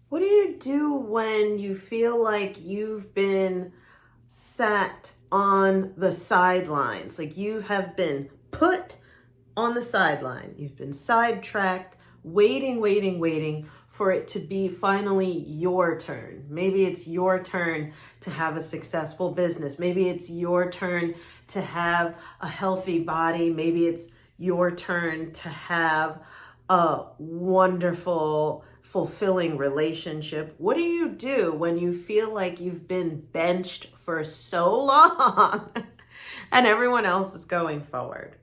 What do you do when you feel like you've been sat on the sidelines? Like you have been put on the sideline. You've been sidetracked, waiting for it to be finally your turn. Maybe it's your turn to have a successful business. Maybe it's your turn to have a healthy body. Maybe it's your turn to have a wonderful, fulfilling relationship. What do you do when you feel like you've been benched for so long and everyone else is going forward?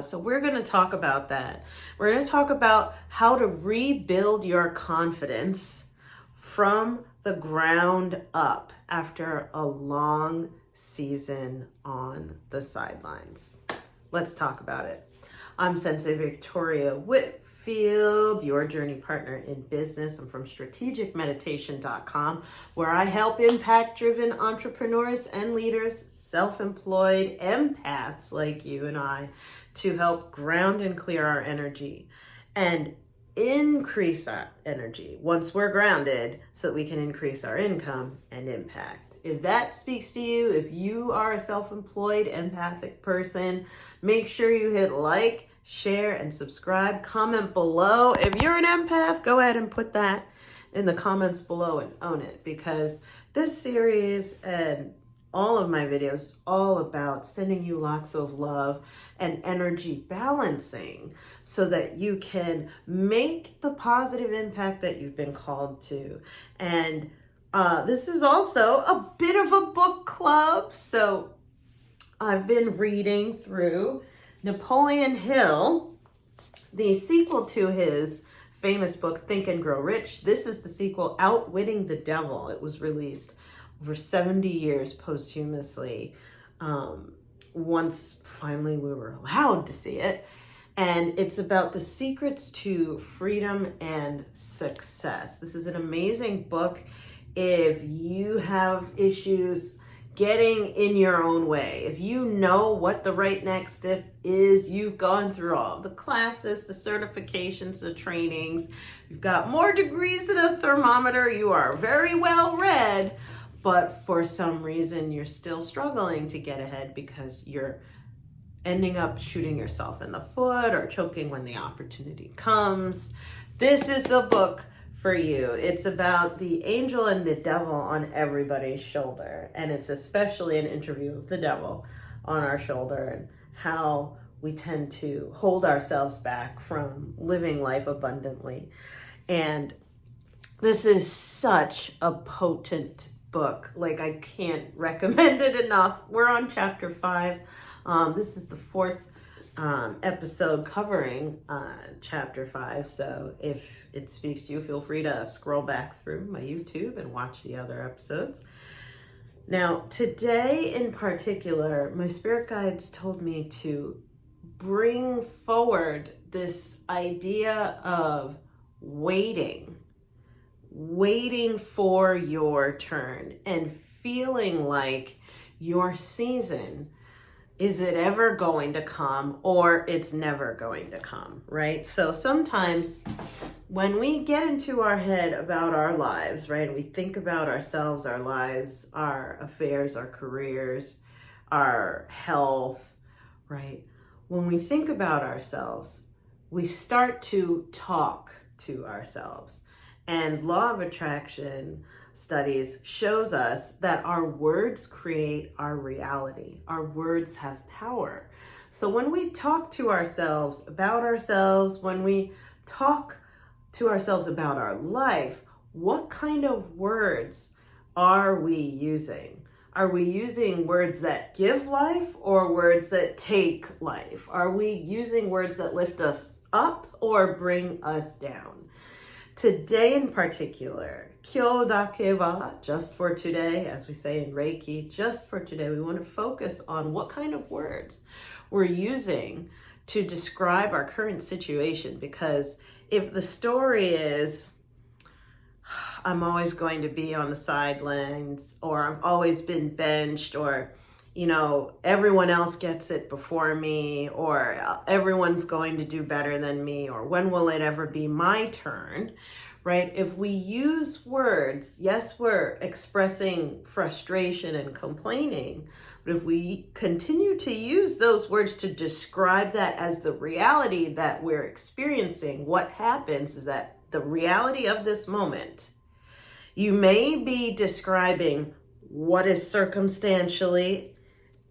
So we're going to talk about that. We're going to talk about how to rebuild your confidence from the ground up after a long season on the sidelines. Let's talk about it. I'm Sensei Victoria Whitfield, your journey partner in business. I'm from strategicmeditation.com, where I help impact-driven entrepreneurs and leaders, self-employed empaths like you and I, to help ground and clear our energy and increase our energy once we're grounded so that we can increase our income and impact. If that speaks to you, if you are a self-employed empathic person, make sure you hit like, share, and subscribe. Comment below. If you're an empath, go ahead and put that in the comments below and own it, because this series and all of my videos is all about sending you lots of love and energy balancing so that you can make the positive impact that you've been called to. And this is also a bit of a book club. So I've been reading through Napoleon Hill, the sequel to his famous book, Think and Grow Rich. This is the sequel, Outwitting the Devil. It was released over 70 years posthumously. Once finally we were allowed to see it. And it's about the secrets to freedom and success. This is an amazing book if you have issues getting in your own way. If you know what the right next step is, you've gone through all the classes, the certifications, the trainings, you've got more degrees than a thermometer, you are very well read, but for some reason you're still struggling to get ahead because you're ending up shooting yourself in the foot or choking when the opportunity comes. This is the book for you. It's about the angel and the devil on everybody's shoulder, and it's especially an interview of the devil on our shoulder and how we tend to hold ourselves back from living life abundantly. And this is such a potent book. Like, I can't recommend it enough. We're on chapter 5. This is the 4th episode covering chapter 5. So if it speaks to you, feel free to scroll back through my YouTube and watch the other episodes. Now, today in particular, my spirit guides told me to bring forward this idea of waiting for your turn and feeling like your season, is it ever going to come or it's never going to come, right? So sometimes when we get into our head about our lives, right, and we think about ourselves, our lives, our affairs, our careers, our health, right? When we think about ourselves, we start to talk to ourselves. And law of attraction studies shows us that our words create our reality. Our words have power. So when we talk to ourselves about ourselves, when we talk to ourselves about our life, what kind of words are we using? Are we using words that give life or words that take life? Are we using words that lift us up or bring us down? Today in particular, kyo dake wa, just for today, as we say in Reiki, just for today, we want to focus on what kind of words we're using to describe our current situation. Because if the story is, I'm always going to be on the sidelines, or I've always been benched, or, you know, everyone else gets it before me, or everyone's going to do better than me, or when will it ever be my turn, right? If we use words, yes, we're expressing frustration and complaining, but if we continue to use those words to describe that as the reality that we're experiencing, what happens is that the reality of this moment, you may be describing what is circumstantially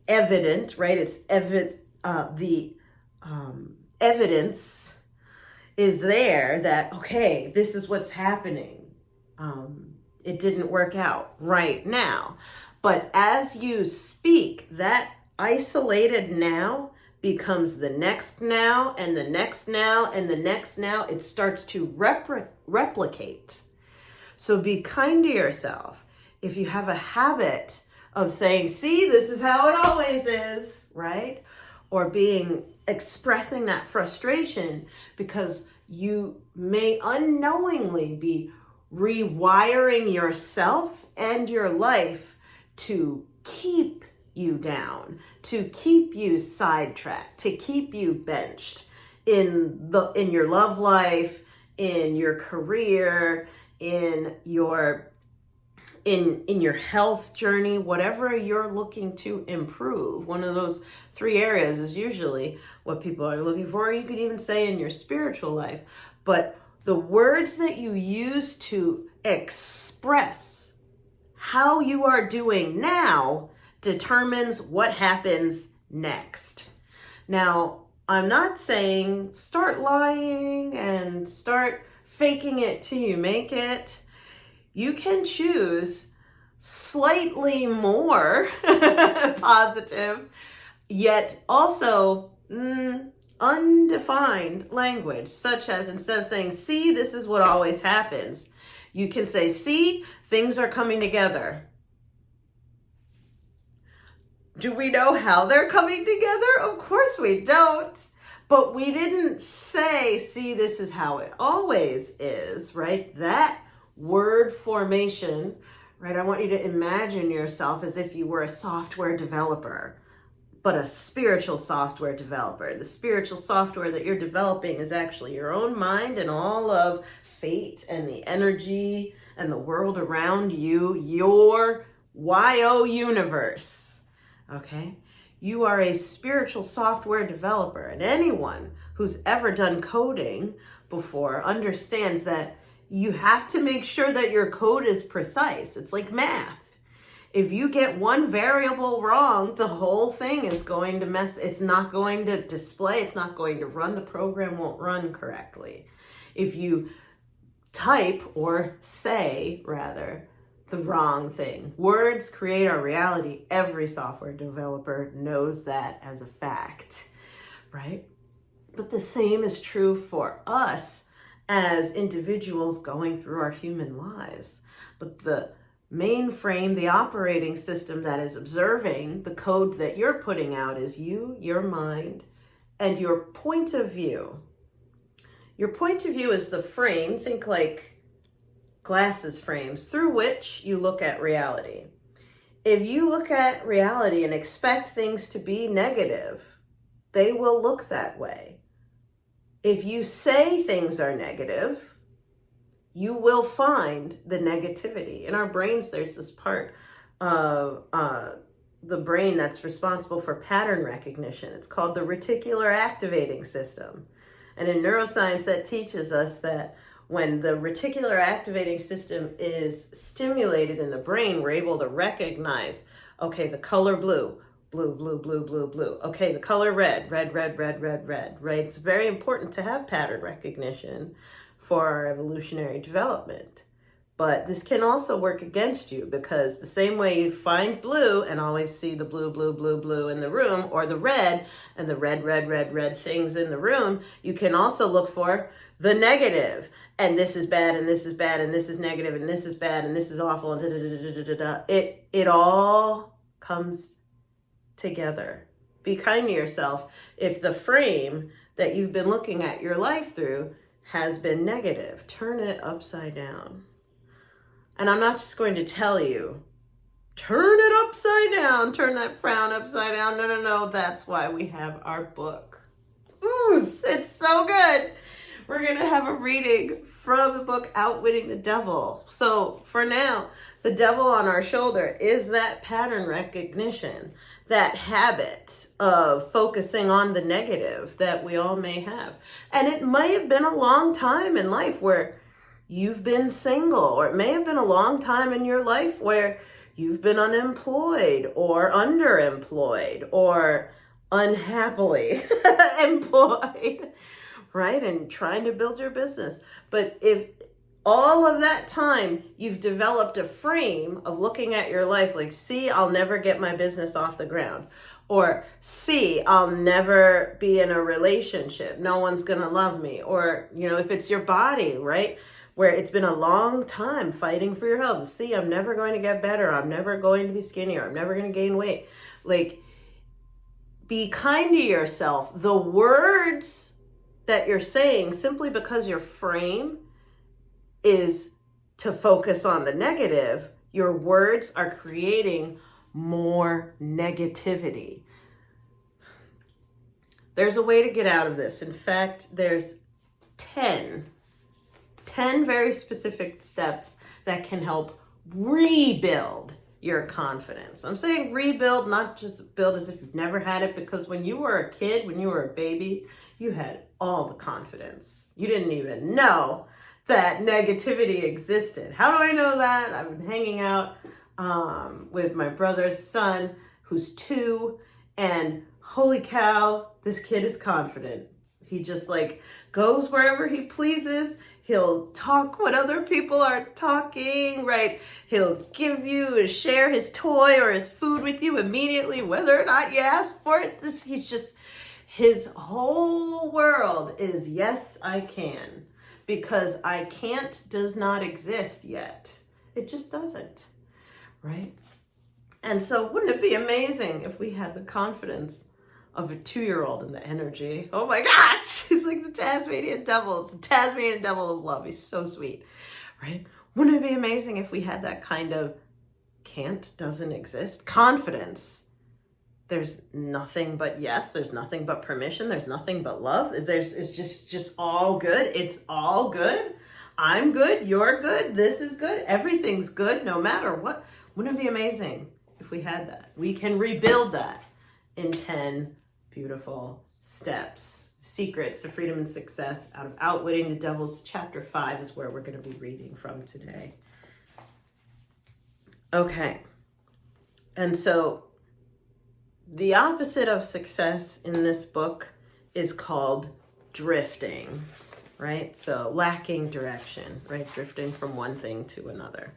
evident, right? It's the evidence is there that, okay, this is what's happening. It didn't work out right now. But as you speak, that isolated now becomes the next now and the next now and the next now. It starts to replicate. So be kind to yourself. If you have a habit of saying, see, this is how it always is, right? Or expressing that frustration because you may unknowingly be rewiring yourself and your life to keep you down, to keep you sidetracked, to keep you benched in your love life, in your career, in your health journey, whatever you're looking to improve. One of those 3 areas is usually what people are looking for. You could even say in your spiritual life. But the words that you use to express how you are doing now determines what happens next. Now, I'm not saying start lying and start faking it till you make it. You can choose slightly more positive, yet also undefined language, such as instead of saying, see, this is what always happens, you can say, see, things are coming together. Do we know how they're coming together? Of course we don't. But we didn't say, see, this is how it always is, right? That word formation, right? I want you to imagine yourself as if you were a software developer, but a spiritual software developer. The spiritual software that you're developing is actually your own mind and all of fate and the energy and the world around you, your YO universe, okay? You are a spiritual software developer, and anyone who's ever done coding before understands that you have to make sure that your code is precise. It's like math. If you get one variable wrong, the whole thing is going to mess. It's not going to display. It's not going to run. The program won't run correctly. If you type or say, rather, the wrong thing. Words create our reality. Every software developer knows that as a fact, right? But the same is true for us as individuals going through our human lives. But the mainframe, the operating system that is observing the code that you're putting out is you, your mind, and your point of view. Your point of view is the frame. Think like glasses frames through which you look at reality. If you look at reality and expect things to be negative, they will look that way. If you say things are negative, you will find the negativity. In our brains, there's this part of the brain that's responsible for pattern recognition. It's called the reticular activating system. And in neuroscience, that teaches us that when the reticular activating system is stimulated in the brain, we're able to recognize, okay, the color blue, blue, blue, blue, blue, blue. Okay, the color red, red, red, red, red, red, right? It's very important to have pattern recognition for our evolutionary development. But this can also work against you because the same way you find blue and always see the blue, blue, blue, blue in the room, or the red and the red, red, red, red things in the room, you can also look for the negative. And this is bad, and this is bad, and this is negative, and this is bad, and this is awful, and da-da-da-da-da-da-da. It all comes together. Be kind to yourself if the frame that you've been looking at your life through has been negative. Turn it upside down. And I'm not just going to tell you, turn it upside down, turn that frown upside down. No, no, no. That's why we have our book. Ooh, it's so good. We're going to have a reading from the book Outwitting the Devil. So for now, the devil on our shoulder is that pattern recognition, that habit of focusing on the negative that we all may have. And it may have been a long time in life where you've been single, or it may have been a long time in your life where you've been unemployed or underemployed or unhappily employed, right? And trying to build your business. But if all of that time you've developed a frame of looking at your life like, see, I'll never get my business off the ground, or see, I'll never be in a relationship, no one's gonna love me, or, you know, if it's your body, right, where it's been a long time fighting for your health, see, I'm never going to get better, I'm never going to be skinnier, I'm never going to gain weight. Like, be kind to yourself. The words that you're saying, simply because your frame is to focus on the negative, your words are creating more negativity. There's a way to get out of this. In fact, there's 10 very specific steps that can help rebuild your confidence. I'm saying rebuild, not just build as if you've never had it, because when you were a kid, when you were a baby, you had all the confidence. You didn't even know that negativity existed. How do I know that? I've been hanging out with my brother's son, who's 2, and holy cow, this kid is confident. He just like goes wherever he pleases. He'll talk what other people are talking, right? He'll give you and share his toy or his food with you immediately, whether or not you ask for it. He's just, his whole world is, yes, I can. Because I can't does not exist yet. It just doesn't, right? And so wouldn't it be amazing if we had the confidence of a 2-year-old in the energy? Oh my gosh, he's like the Tasmanian devil. It's the Tasmanian devil of love. He's so sweet, right? Wouldn't it be amazing if we had that kind of can't doesn't exist confidence? There's nothing but yes, there's nothing but permission, there's nothing but love. It's just all good. It's all good. I'm good, you're good, this is good, everything's good no matter what. Wouldn't it be amazing if we had that? We can rebuild that in 10 beautiful steps. Secrets to Freedom and Success out of Outwitting the Devil's chapter 5 is where we're going to be reading from today. Okay. And so the opposite of success in this book is called drifting, right? So lacking direction, right? Drifting from one thing to another.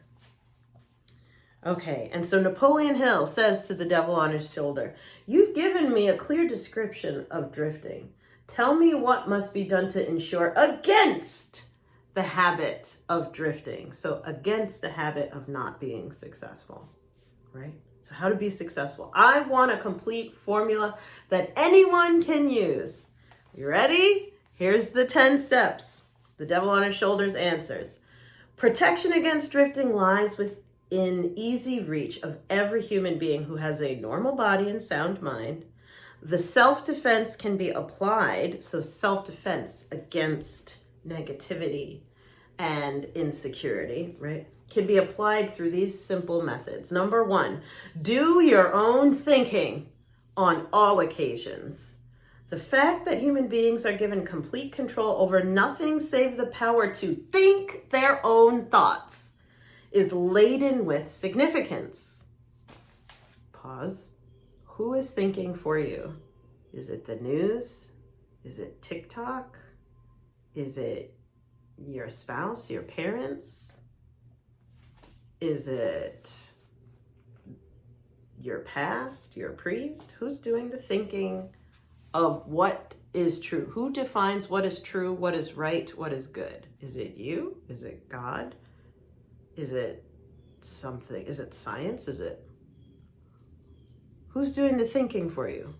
Okay, and so Napoleon Hill says to the devil on his shoulder, "You've given me a clear description of drifting. Tell me what must be done to ensure against the habit of drifting." So against the habit of not being successful, right? So how to be successful. I want a complete formula that anyone can use. You ready? Here's the 10 steps. The devil on his shoulders answers. Protection against drifting lies within easy reach of every human being who has a normal body and sound mind. The self-defense can be applied, so self-defense against negativity and insecurity, right, can be applied through these simple methods. Number 1, do your own thinking on all occasions. The fact that human beings are given complete control over nothing save the power to think their own thoughts is laden with significance. Pause. Who is thinking for you? Is it the news? Is it TikTok? Is it your spouse, your parents? Is it your past, your priest? Who's doing the thinking of what is true? Who defines what is true, what is right, what is good? Is it you? Is it God? Is it something? Is it science? Is it? Who's doing the thinking for you?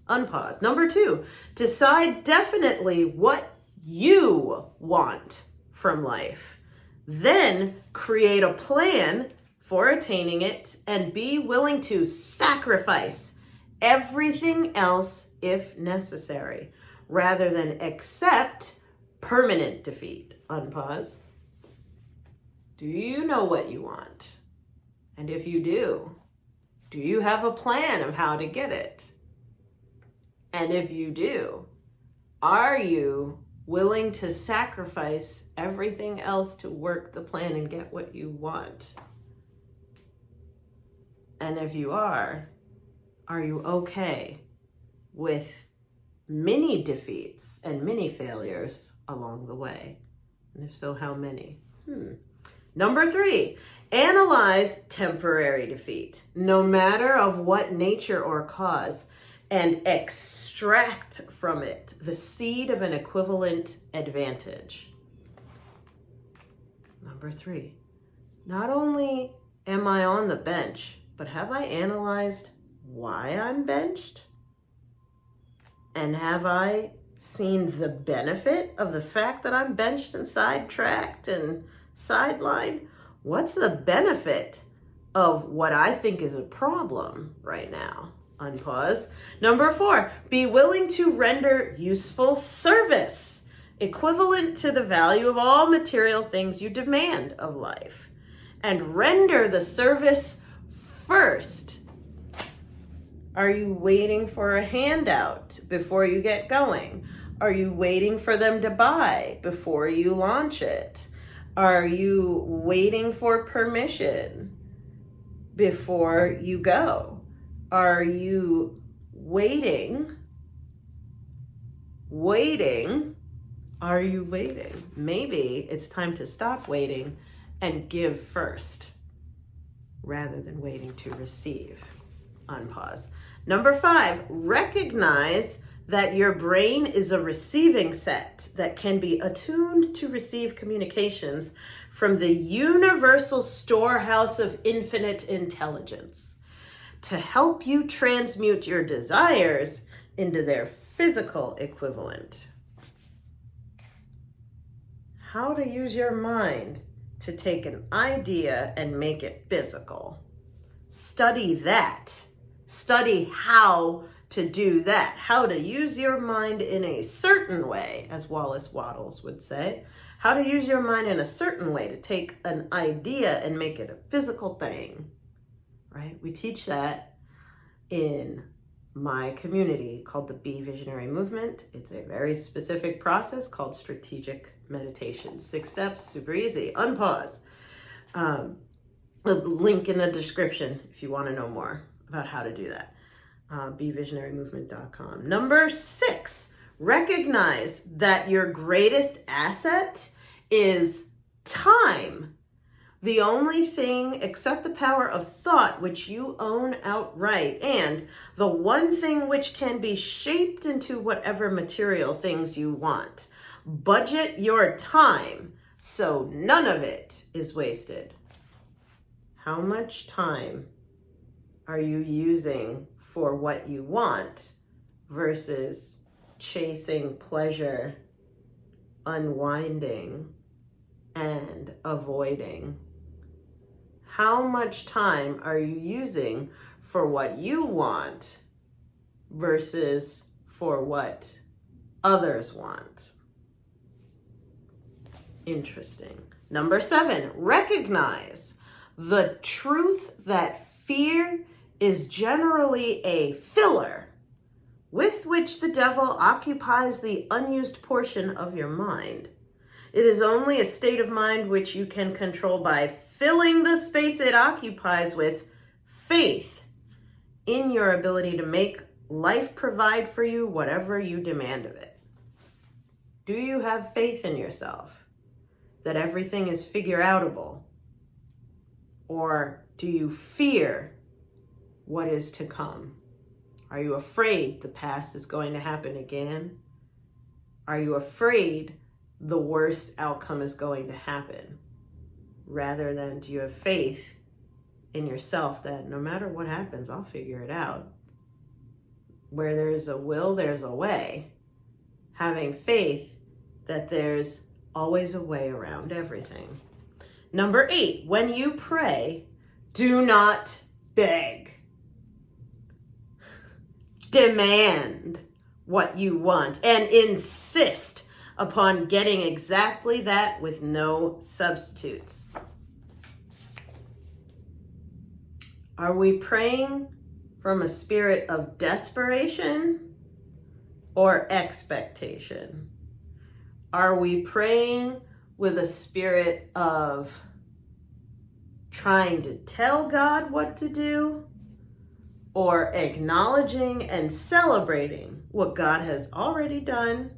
Unpause. Number 2, decide definitely what you want from life. Then create a plan for attaining it and be willing to sacrifice everything else if necessary, rather than accept permanent defeat. Unpause. Do you know what you want? And if you do you have a plan of how to get it? And if you do, are you willing to sacrifice everything else to work the plan and get what you want? And if you are you okay with many defeats and many failures along the way? And if so, how many? Number 3, analyze temporary defeat, no matter of what nature or cause, and extract from it the seed of an equivalent advantage. Number 3, not only am I on the bench, but have I analyzed why I'm benched? And have I seen the benefit of the fact that I'm benched and sidetracked and sidelined? What's the benefit of what I think is a problem right now? Unpause. Number 4, be willing to render useful service, equivalent to the value of all material things you demand of life. And render the service first. Are you waiting for a handout before you get going? Are you waiting for them to buy before you launch it? Are you waiting for permission before you go? Are you waiting? Are you waiting? Maybe it's time to stop waiting and give first rather than waiting to receive. Unpause. Number 5, recognize that your brain is a receiving set that can be attuned to receive communications from the universal storehouse of infinite intelligence to help you transmute your desires into their physical equivalent. How to use your mind to take an idea and make it physical. Study that. Study how to do that, how to use your mind in a certain way, as Wallace Wattles would say, how to use your mind in a certain way to take an idea and make it a physical thing, right? We teach that in my community called the Be Visionary Movement. It's a very specific process called strategic meditation. 6 steps, super easy. Unpause. The link in the description if you want to know more about how to do that. BeVisionaryMovement.com. Number 6, recognize that your greatest asset is time. The only thing except the power of thought which you own outright, and the one thing which can be shaped into whatever material things you want. Budget your time so none of it is wasted. How much time are you using for what you want versus chasing pleasure, unwinding, and avoiding? How much time are you using for what you want versus for what others want? Interesting. Number 7, recognize the truth that fear is generally a filler with which the devil occupies the unused portion of your mind. It is only a state of mind which you can control by filling the space it occupies with faith in your ability to make life provide for you whatever you demand of it. Do you have faith in yourself that everything is figure-outable? Or do you fear what is to come? Are you afraid the past is going to happen again? Are you afraid the worst outcome is going to happen? Rather than, do you have faith in yourself that no matter what happens, I'll figure it out? Where there's a will, there's a way. Having faith that there's always a way around everything. Number 8, when you pray, do not beg. Demand what you want and insist upon getting exactly that with no substitutes. Are we praying from a spirit of desperation or expectation? Are we praying with a spirit of trying to tell God what to do, or acknowledging and celebrating what God has already done,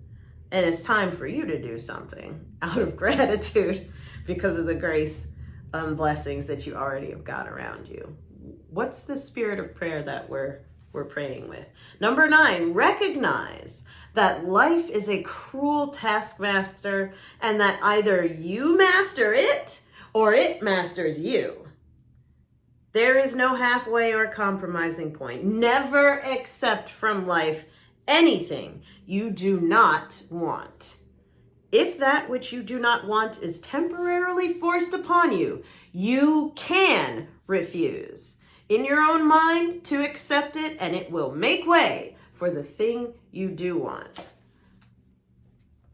and it's time for you to do something out of gratitude because of the grace and blessings that you already have got around you? What's the spirit of prayer that we're praying with? Number 9, recognize that life is a cruel taskmaster and that either you master it or it masters you. There is no halfway or compromising point. Never accept from life anything you do not want. If that which you do not want is temporarily forced upon you, you can refuse in your own mind to accept it, and it will make way for the thing you do want.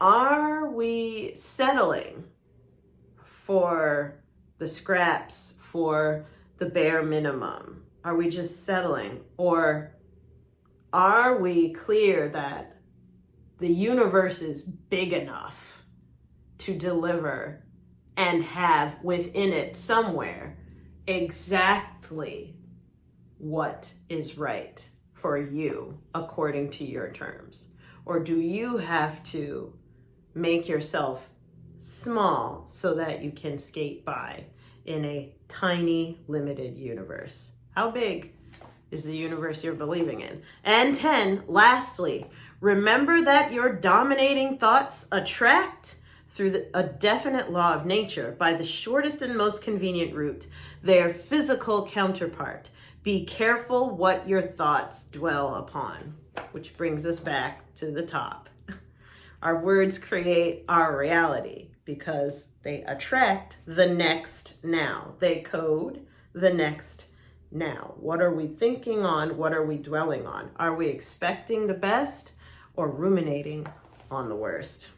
Are we settling for the scraps, for the bare minimum? Are we just settling? Or are we clear that the universe is big enough to deliver and have within it somewhere exactly what is right for you according to your terms? Or do you have to make yourself small so that you can skate by in a tiny, limited universe? How big is the universe you're believing in? And 10, lastly, remember that your dominating thoughts attract through a definite law of nature by the shortest and most convenient route, their physical counterpart. Be careful what your thoughts dwell upon, which brings us back to the top. Our words create our reality because they attract the next now. They code the next now. What are we thinking on? What are we dwelling on? Are we expecting the best or ruminating on the worst?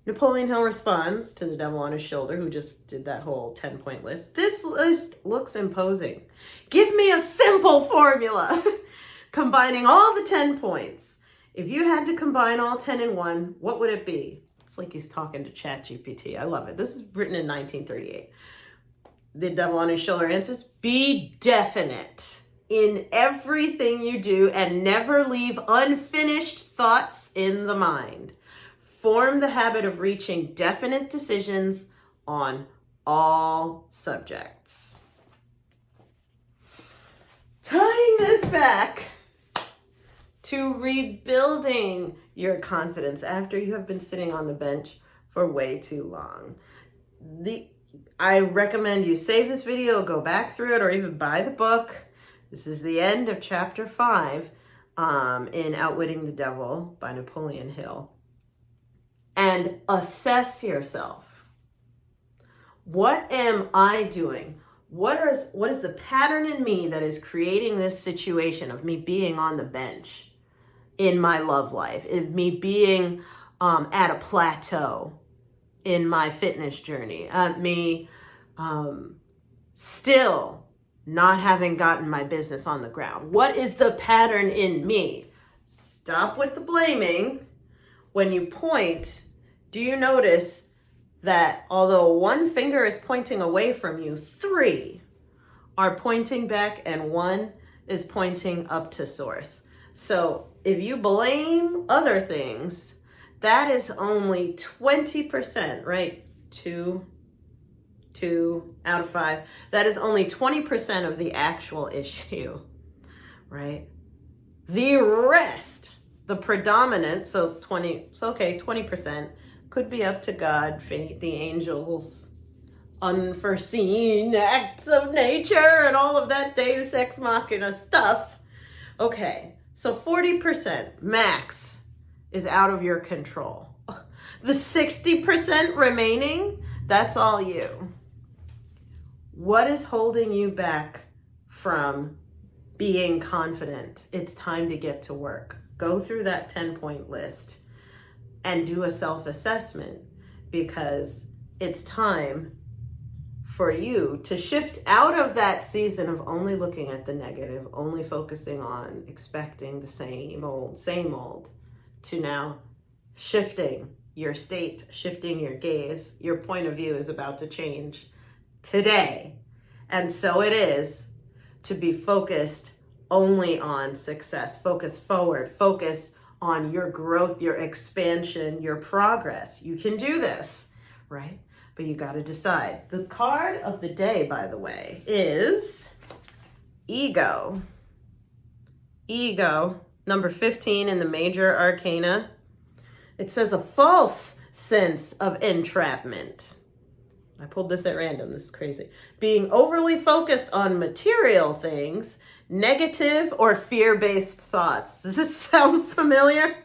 Napoleon Hill responds to the devil on his shoulder, who just did that whole 10-point list. This list looks imposing. Give me a simple formula combining all the 10 points. If you had to combine all 10 in one, what would it be? It's like he's talking to ChatGPT. I love it. This is written in 1938. The devil on his shoulder answers, be definite in everything you do and never leave unfinished thoughts in the mind. Form the habit of reaching definite decisions on all subjects. Tying this back to rebuilding your confidence after you have been sitting on the bench for way too long. I recommend you save this video, go back through it, or even buy the book. This is the end of chapter 5 in Outwitting the Devil by Napoleon Hill. And assess yourself. What am I doing? What is the pattern in me that is creating this situation of me being on the bench in my love life, in me being at a plateau in my fitness journey, at me still not having gotten my business on the ground? What is the pattern in me? Stop with the blaming. When you point, do you notice that although one finger is pointing away from you, 3 are pointing back and 1 is pointing up to source? So if you blame other things, that is only 20%, right? 2 out of 5. That is only 20% of the actual issue, right? The rest, the predominant, so 20% could be up to God, fate, the angels, unforeseen acts of nature, and all of that Deus Ex Machina stuff. Okay, so 40% max is out of your control. The 60% remaining, that's all you. What is holding you back from being confident? It's time to get to work. Go through that 10-point list. and do a self-assessment, because it's time for you to shift out of that season of only looking at the negative, only focusing on expecting the same old, to now shifting your state, shifting your gaze. Your point of view is about to change today. And so it is to be focused only on success. Focus forward, focus on your growth, your expansion, your progress. You can do this, right? But you got to decide. The card of the day, by the way, is Ego. Ego, number 15 in the major arcana. It says a false sense of entrapment. I pulled this at random. This is crazy. Being overly focused on material things, negative or fear-based thoughts. Does this sound familiar?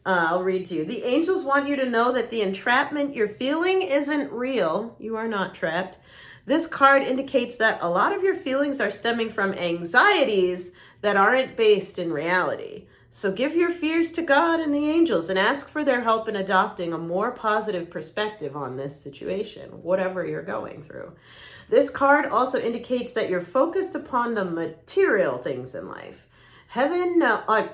I'll read to you. The angels want you to know that the entrapment you're feeling isn't real. You are not trapped. This card indicates that a lot of your feelings are stemming from anxieties that aren't based in reality. So give your fears to God and the angels and ask for their help in adopting a more positive perspective on this situation, whatever you're going through. This card also indicates that you're focused upon the material things in life. Heaven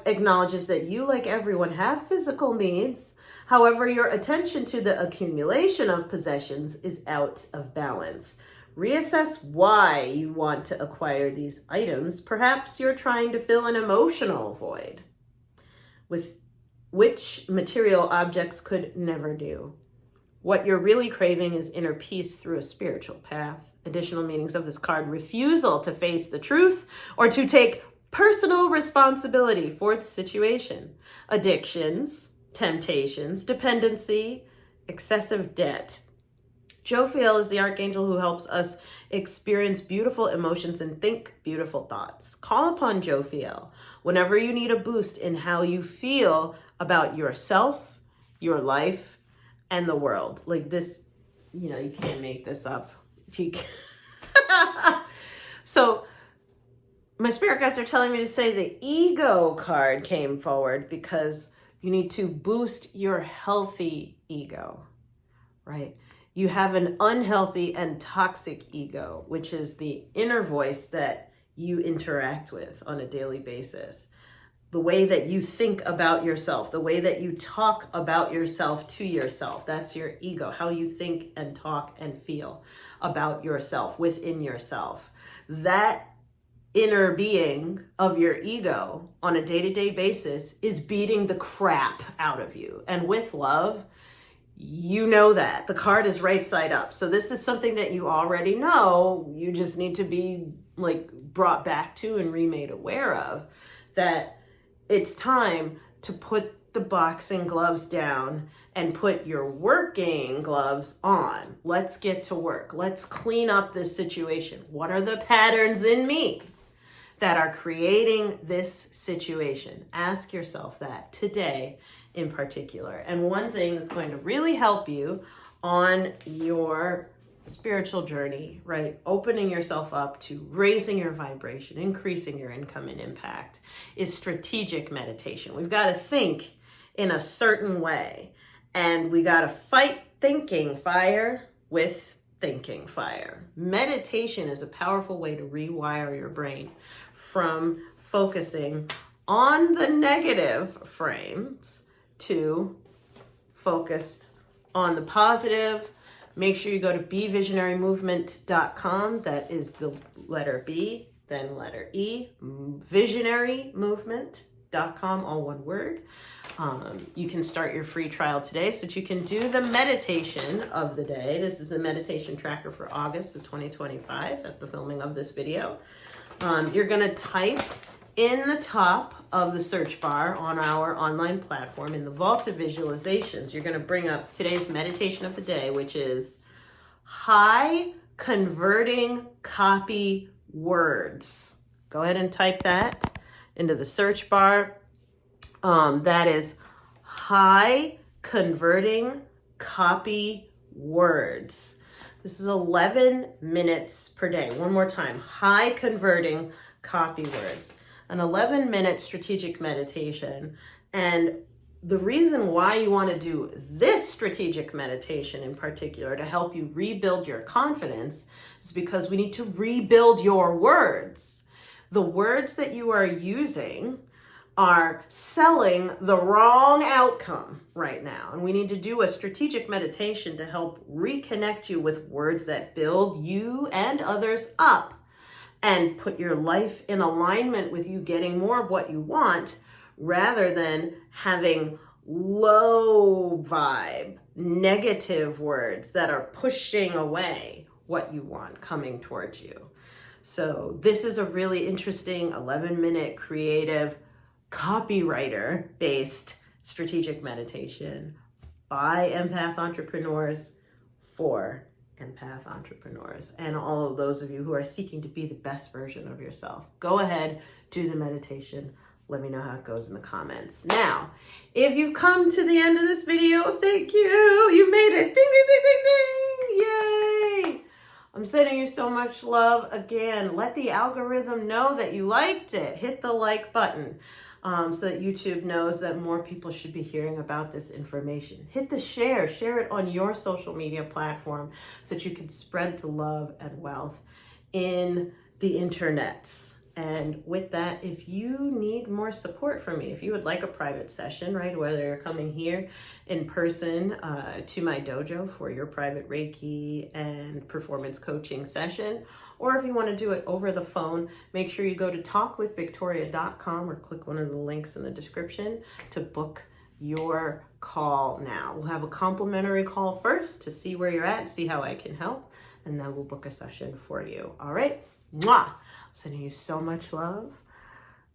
acknowledges that you, like everyone, have physical needs. However, your attention to the accumulation of possessions is out of balance. Reassess why you want to acquire these items. Perhaps you're trying to fill an emotional void, with which material objects could never do. What you're really craving is inner peace through a spiritual path. Additional meanings of this card: refusal to face the truth or to take personal responsibility for the situation. Addictions, temptations, dependency, excessive debt. Jophiel is the archangel who helps us experience beautiful emotions and think beautiful thoughts. Call upon Jophiel whenever you need a boost in how you feel about yourself, your life, and the world. Like this, you can't make this up. So my spirit guides are telling me to say the ego card came forward because you need to boost your healthy ego, right? You have an unhealthy and toxic ego, which is the inner voice that you interact with on a daily basis. The way that you think about yourself, the way that you talk about yourself to yourself, that's your ego, how you think and talk and feel about yourself, within yourself. That inner being of your ego on a day-to-day basis is beating the crap out of you. And with love, you know that. The card is right side up. So this is something that you already know. You just need to be brought back to and remade aware of, that it's time to put the boxing gloves down and put your working gloves on. Let's get to work. Let's clean up this situation. What are the patterns in me that are creating this situation? Ask yourself that today in particular. And one thing that's going to really help you on your spiritual journey, right? Opening yourself up to raising your vibration, increasing your income and impact, is strategic meditation. We've got to think in a certain way, and we got to fight thinking fire with thinking fire. Meditation is a powerful way to rewire your brain from focusing on the negative frames to focused on the positive. Make sure you go to bevisionarymovement.com. That is the letter B, then letter E, visionarymovement.com, all one word. You can start your free trial today so that you can do the meditation of the day. This is the meditation tracker for August of 2025 at the filming of this video. You're going to type in the top of the search bar on our online platform, in the vault of visualizations, you're going to bring up today's meditation of the day, which is high converting copy words. Go ahead and type that into the search bar. That is high converting copy words. This is 11 minutes per day. One more time, high converting copy words. An 11-minute strategic meditation. And the reason why you want to do this strategic meditation in particular to help you rebuild your confidence is because we need to rebuild your words. The words that you are using are selling the wrong outcome right now. And we need to do a strategic meditation to help reconnect you with words that build you and others up and put your life in alignment with you getting more of what you want, rather than having low vibe, negative words that are pushing away what you want coming towards you. So this is a really interesting 11-minute creative copywriter-based strategic meditation by empath entrepreneurs for empath entrepreneurs and all of those of you who are seeking to be the best version of yourself. Go ahead, do the meditation. Let me know how it goes in the comments. Now, if you've come to the end of this video, thank you. You made it. Ding, ding, ding, ding, ding. Yay. I'm sending you so much love. Again, let the algorithm know that you liked it. Hit the like button so that YouTube knows that more people should be hearing about this information. Hit the share. Share it on your social media platform so that you can spread the love and wealth in the internets. And with that, if you need more support from me, if you would like a private session, right, whether you're coming here in person to my dojo for your private Reiki and performance coaching session, or if you want to do it over the phone, make sure you go to talkwithvictoria.com or click one of the links in the description to book your call now. We'll have a complimentary call first to see where you're at, see how I can help, and then we'll book a session for you. All right? Mwah! I'm sending you so much love.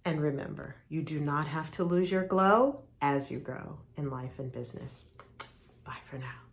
And remember, you do not have to lose your glow as you grow in life and business. Bye for now.